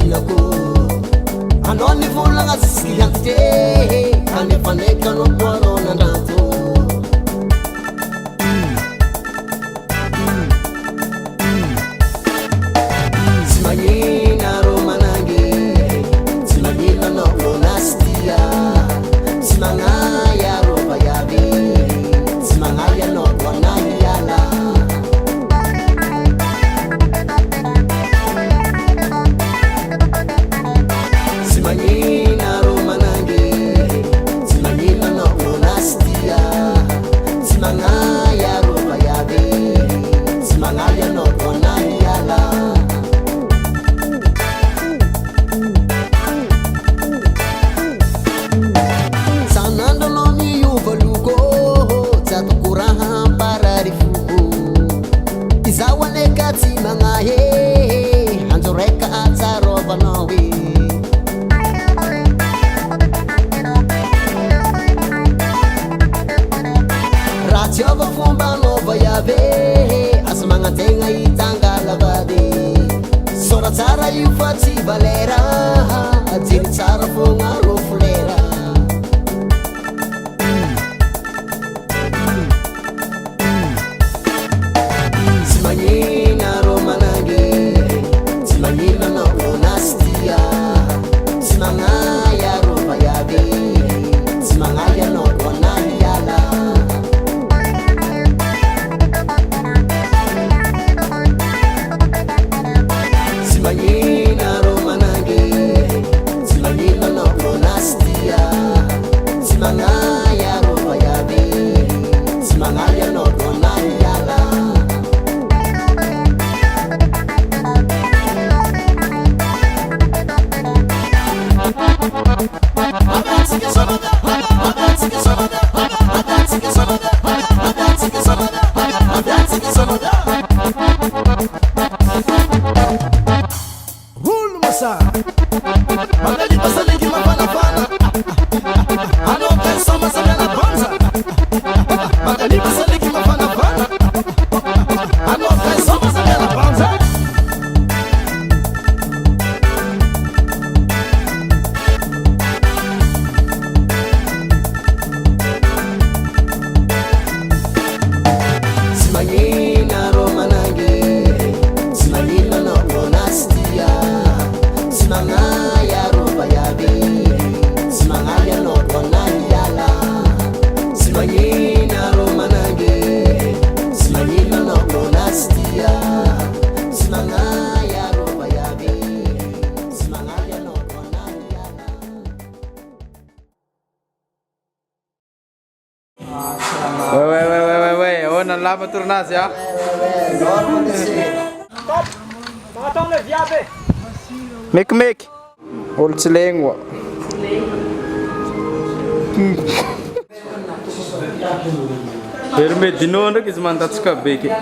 fianako anao ny volagna sisihanty te kanefaneka anao koarao nandrato tsy magnina rô manangy tsy magnina anao monastia tsy magnaya rô vaiavy tsy magnaya anao koanahy ala Manina romanangi, si manina no monastia, si mangaya romayadi, si mangaya no konayala. Sanando no mi uvaluko, jato kuraha para rifuku, izawane kati mangahe, anjoreka ataro banawi. Tiava fomba nova yave asmanga tenga itanga lavade sora tsara io fa tsy valera ajery tsara fogna rô flera tsy magnina rô manangy tsy magnina anao monastia tsy magnaya rô vaiavy tsy magnaya anao koanahy ala Manina romanangi, si manina no monastia, si mangaya romayavi, si mangaya no konayala. Magari pasale ki mafana fana ano pensa masala na banza magari pasale ki mafana fana ano pensa masala na banza Simagina romanangi Simagina no monastia Simangaya robayabi Simangaya no konayala Simagina romanangi Simagina no monastia Simangaya robayabi Simangaya no konayala Wait, on a lava tournage, ja? Mek. Hold se länge. Är med dinondra som man tar ska beke.